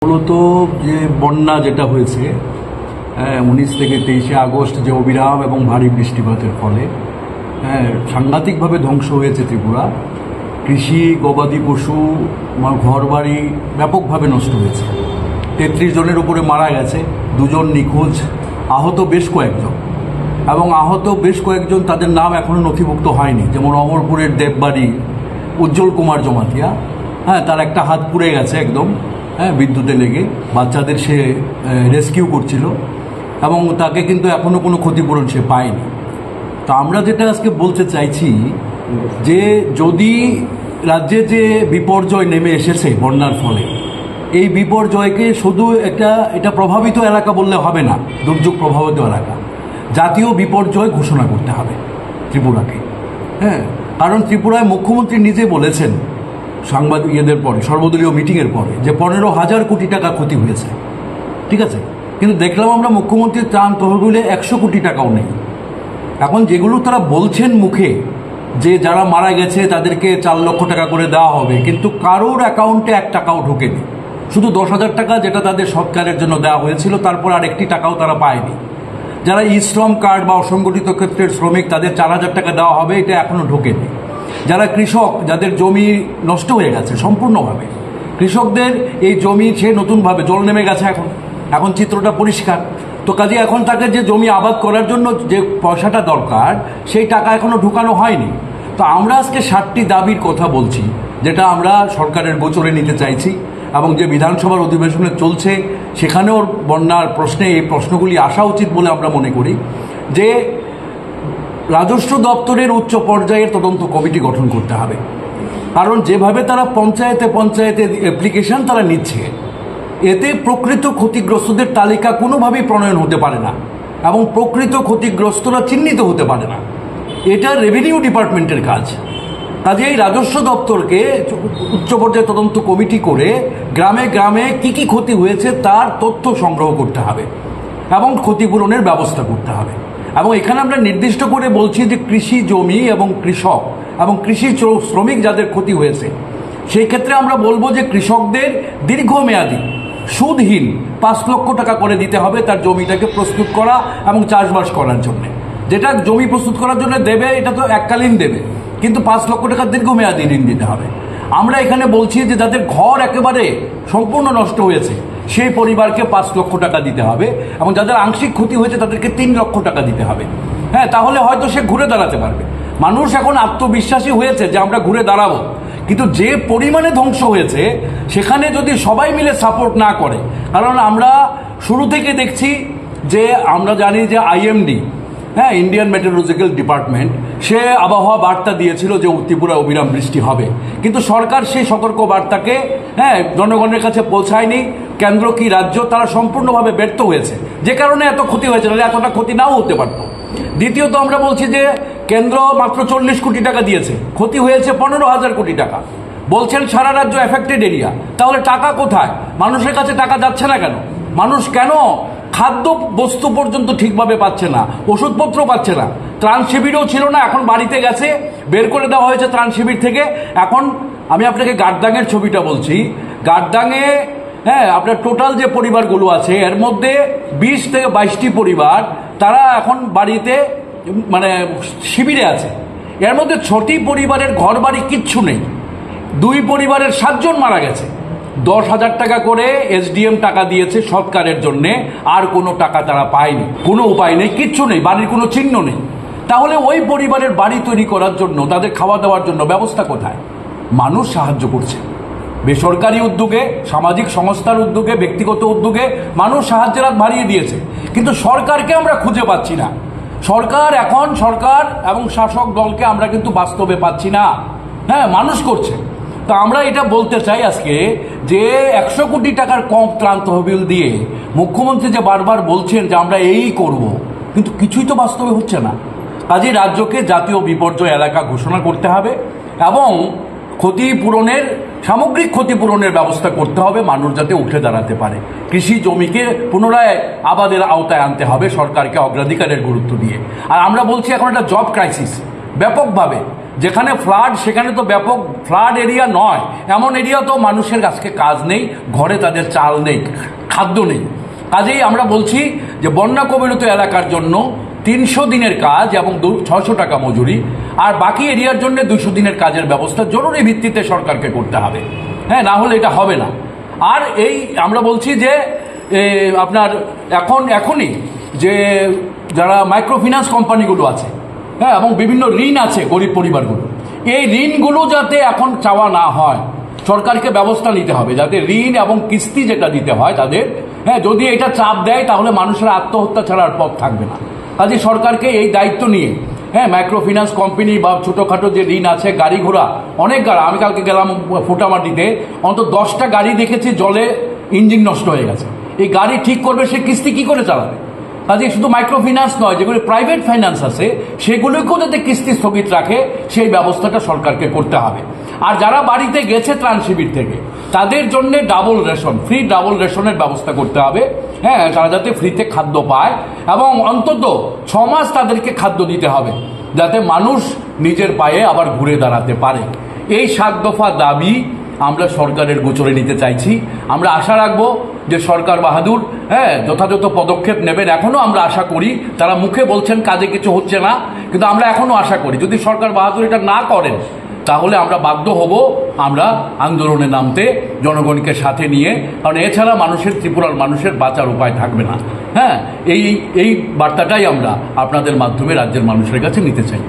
মূলত যে বন্যা যেটা হয়েছে 19 থেকে 23 আগস্ট যে অবিরাম এবং ভারী বৃষ্টিপাতের ফলে সাংঘাতিকভাবে ধ্বংস হয়েছে ত্রিপুরা। কৃষি, গবাদি পশু, ঘরবাড়ি ব্যাপকভাবে নষ্ট হয়েছে। 33 জনের উপরে মারা গেছে, 2 জন নিখোঁজ, আহত বেশ কয়েকজন, এবং আহত বেশ কয়েকজন তাদের নাম এখনও নথিভুক্ত হয়নি। যেমন অমরপুরের দেববাড়ি উজ্জ্বল কুমার জমাতিয়া, তার একটা হাত পুড়ে গেছে একদম, বিদ্যুতে লেগে। বাচ্চাদের সে রেস্কিউ করছিল এবং তাকে কিন্তু এখনও কোনো ক্ষতিপূরণ সে পায়নি। তো আমরা যেটা আজকে বলতে চাইছি যে যদি রাজ্যে যে বিপর্যয় নেমে এসেছে বন্যার ফলে, এই বিপর্যয়কে শুধু এটা প্রভাবিত এলাকা বললে হবে না, দুর্যোগ প্রভাবিত এলাকা, জাতীয় বিপর্যয় ঘোষণা করতে হবে ত্রিপুরাকে। কারণ ত্রিপুরায় মুখ্যমন্ত্রী নিজে বলেছেন সাংবাদিকদের পরে, সর্বদলীয় মিটিংয়ের পরে, যে 15,000 কোটি টাকা ক্ষতি হয়েছে। ঠিক আছে, কিন্তু দেখলাম আমরা মুখ্যমন্ত্রীর ত্রাণ তহবিলে 100 কোটি টাকাও নেই। এখন যেগুলো তারা বলছেন মুখে যে যারা মারা গেছে তাদেরকে 4 লক্ষ টাকা করে দেওয়া হবে, কিন্তু কারোর অ্যাকাউন্টে 1 টাকাও ঢোকেনি। শুধু 10,000 টাকা যেটা তাদের সৎকারের জন্য দেওয়া হয়েছিল, তারপর আর 1টি টাকাও তারা পায়নি। যারা শ্রম কার্ড বা অসংগঠিত ক্ষেত্রের শ্রমিক, তাদের 4,000 টাকা দেওয়া হবে, এটা এখনও ঢোকেনি। যারা কৃষক, যাদের জমি নষ্ট হয়ে গেছে সম্পূর্ণভাবে, কৃষকদের এই জমি সে নতুনভাবে জল নেমে গেছে, এখন চিত্রটা পরিষ্কার। তো কাজে এখন তাকে যে জমি আবাদ করার জন্য যে পয়সাটা দরকার, সেই টাকা এখনও ঢুকানো হয়নি। তো আমরা আজকে 7টি দাবির কথা বলছি, যেটা আমরা সরকারের গোচরে নিতে চাইছি, এবং যে বিধানসভার অধিবেশনে চলছে সেখানেও বন্যার প্রশ্নে এই প্রশ্নগুলি আসা উচিত বলে আমরা মনে করি। যে রাজস্ব দপ্তরের উচ্চ পর্যায়ের তদন্ত কমিটি গঠন করতে হবে, কারণ যেভাবে তারা পঞ্চায়েতে অ্যাপ্লিকেশন তারা নিচ্ছে, এতে প্রকৃত ক্ষতিগ্রস্তদের তালিকা কোনোভাবেই প্রণয়ন হতে পারে না, এবং প্রকৃত ক্ষতিগ্রস্তরা চিহ্নিত হতে পারে না। এটা রেভিনিউ ডিপার্টমেন্টের কাজ। কাজেই রাজস্ব দপ্তরকে উচ্চ পর্যায়ে তদন্ত কমিটি করে গ্রামে গ্রামে কি ক্ষতি হয়েছে তার তথ্য সংগ্রহ করতে হবে এবং ক্ষতিপূরণের ব্যবস্থা করতে হবে। এবং এখানে আমরা নির্দিষ্ট করে বলছি যে কৃষি জমি এবং কৃষক এবং কৃষি শ্রমিক যাদের ক্ষতি হয়েছে, সেই ক্ষেত্রে আমরা বলবো যে কৃষকদের দীর্ঘমেয়াদী সুদহীন 5 লক্ষ টাকা করে দিতে হবে তার জমিটাকে প্রস্তুত করা এবং চাষবাস করার জন্য। যেটা জমি প্রস্তুত করার জন্য দেবে, এটা তো এককালীন দেবে, কিন্তু 5 লক্ষ টাকা দীর্ঘমেয়াদী ঋণ দিতে হবে। আমরা এখানে বলছি যে যাদের ঘর একেবারে সম্পূর্ণ নষ্ট হয়েছে, সেই পরিবারকে 5 লক্ষ টাকা দিতে হবে, এবং যাদের আংশিক ক্ষতি হয়েছে তাদেরকে 3 লক্ষ টাকা দিতে হবে। তাহলে হয়তো সে ঘুরে দাঁড়াতে পারবে। মানুষ এখন আত্মবিশ্বাসী হয়েছে যে আমরা ঘুরে দাঁড়াবো, কিন্তু যে পরিমাণে ধ্বংস হয়েছে সেখানে যদি সবাই মিলে সাপোর্ট না করে, কারণ আমরা শুরু থেকে দেখছি যে আমরা জানি যে IMD, ইন্ডিয়ান মেটেরোলজিক্যাল ডিপার্টমেন্ট, সে আবহাওয়া বার্তা দিয়েছিল যে ত্রিপুরায় অবিরাম বৃষ্টি হবে, কিন্তু সরকার সেই সতর্ক বার্তাকে জনগণের কাছে পৌঁছায়নি। কেন্দ্র কি রাজ্য, তারা সম্পূর্ণভাবে ব্যর্থ হয়েছে, যে কারণে এত ক্ষতি হয়েছে, নাহলে এতটা ক্ষতি নাও হতে পারত। দ্বিতীয়ত আমরা বলছি যে কেন্দ্র মাত্র 40 কোটি টাকা দিয়েছে, ক্ষতি হয়েছে 15,000 কোটি টাকা। বলছেন সারা রাজ্য এফেক্টেড এরিয়া, তাহলে টাকা কোথায়? মানুষের কাছে টাকা যাচ্ছে না কেন? মানুষ কেন খাদ্য বস্তু পর্যন্ত ঠিকভাবে পাচ্ছে না, ওষুধপত্র পাচ্ছে না? ত্রাণ শিবিরও ছিল না, এখন বাড়িতে গেছে, বের করে দেওয়া হয়েছে ত্রাণ শিবির থেকে। এখন আমি আপনাকে গার্দাংয়ের ছবিটা বলছি। গার্দাংয়ে আপনার টোটাল যে পরিবারগুলো আছে, এর মধ্যে 20 থেকে 22টি পরিবার তারা এখন বাড়িতে শিবিরে আছে। এর মধ্যে 6টি পরিবারের ঘর বাড়ি কিচ্ছু নেই, 2 পরিবারের 7 জন মারা গেছে। 10,000 টাকা করে SDM টাকা দিয়েছে সৎকারের জন্যে, আর কোনো টাকা তারা পায়নি, কোনো উপায় নেই, কিচ্ছু নেই, বাড়ির কোনো চিহ্ন নেই। তাহলে ওই পরিবারের বাড়ি তৈরি করার জন্য, তাদের খাওয়া দাওয়ার জন্য ব্যবস্থা কোথায়? মানুষ সাহায্য করছে, বেসরকারি উদ্যোগে, সামাজিক সংস্থার উদ্যোগে, ব্যক্তিগত উদ্যোগে মানুষ সাহায্যের হাত বাড়িয়ে দিয়েছে, কিন্তু সরকারকে আমরা খুঁজে পাচ্ছি না। সরকার এবং শাসক দলকে আমরা কিন্তু বাস্তবে পাচ্ছি না। মানুষ করছে। তো আমরা এটা বলতে চাই আজকে যে 100 কোটি টাকার কম ত্রাণ তহবিল দিয়ে মুখ্যমন্ত্রী যে বারবার বলছেন যে আমরা এই করব, কিন্তু কিছুই তো বাস্তবে হচ্ছে না। কাজেই রাজ্যকে জাতীয় বিপর্যয় এলাকা ঘোষণা করতে হবে এবং সামগ্রিক ক্ষতিপূরণের ব্যবস্থা করতে হবে, মানুষ যাতে উঠে দাঁড়াতে পারে। কৃষি জমিকে পুনরায় আবাদের আওতায় আনতে হবে সরকারকে অগ্রাধিকারের গুরুত্ব দিয়ে। আর আমরা বলছি এখন একটা জব ক্রাইসিস, ব্যাপকভাবে যেখানে ফ্লাড সেখানে তো ব্যাপক ফ্লাড এরিয়া নয়, এমন এরিয়া তো মানুষের আজকে কাজ নেই, ঘরে তাদের চাল নেই, খাদ্য নেই। কাজেই আমরা বলছি যে বন্যা কবলিত এলাকার জন্য 300 দিনের কাজ এবং 600 টাকা মজুরি, আর বাকি এরিয়ার জন্য 200 দিনের কাজের ব্যবস্থা জরুরি ভিত্তিতে সরকারকে করতে হবে। হ্যাঁ, না হলে এটা হবে না। আর এই আমরা বলছি যে আপনার এখনই যে যারা মাইক্রো ফিন্যান্স কোম্পানিগুলো আছে, হ্যাঁ, এবং বিভিন্ন ঋণ আছে গরিব পরিবারগুলো, এই ঋণগুলো যাতে এখন চাওয়া না হয়, সরকারকে ব্যবস্থা নিতে হবে যাতে ঋণ এবং কিস্তি যেটা দিতে হয় তাদের, হ্যাঁ, যদি এটা চাপ দেয় তাহলে মানুষের আত্মহত্যা ছাড়ার পথ থাকবে না। কাজে সরকারকে এই দায়িত্ব নিয়ে, হ্যাঁ, মাইক্রো ফিন্যান্স কোম্পানি বা ছোটোখাটো যে ঋণ আছে, গাড়ি ঘোড়া অনেক গাড়ি, আমি কালকে গেলাম ফুটামাটিতে, অন্তত 10টা গাড়ি দেখেছি জলে ইঞ্জিন নষ্ট হয়ে গেছে। এই গাড়ি ঠিক করবে, সে কিস্তি কি করে চালাবে? কাজে শুধু মাইক্রো ফিন্যান্স নয়, যেগুলো প্রাইভেট ফাইন্যান্স আছে সেগুলোকেও যাতে কিস্তি স্থগিত রাখে সেই ব্যবস্থাটা সরকারকে করতে হবে। আর যারা বাড়িতে গেছে ত্রাণ শিবির থেকে তাদের জন্য ডাবল রেশন, ফ্রি ডাবল রেশনের ব্যবস্থা করতে হবে। হ্যাঁ, তারা যাতে ফ্রিতে খাদ্য পায় এবং অন্তত 6 মাস তাদেরকে খাদ্য দিতে হবে যাতে মানুষ নিজের পায়ে আবার ঘুরে দাঁড়াতে পারে। এই 7 দফা দাবি আমরা সরকারের গোচরে নিতে চাইছি। আমরা আশা রাখবো যে সরকার বাহাদুর, হ্যাঁ, যথাযথ পদক্ষেপ নেবেন। এখনো আমরা আশা করি, তারা মুখে বলছেন কাজে কিছু হচ্ছে না, কিন্তু আমরা এখনো আশা করি যদি সরকার বাহাদুর এটা না করেন তাহলে আমরা বাধ্য হব আমরা আন্দোলনে নামতে, জনগণকে সাথে নিয়ে, কারণ এছাড়া ত্রিপুরার মানুষের বাঁচার উপায় থাকবে না। হ্যাঁ, এই বার্তাটাই আমরা আপনাদের মাধ্যমে রাজ্যের মানুষের কাছে নিতে চাই।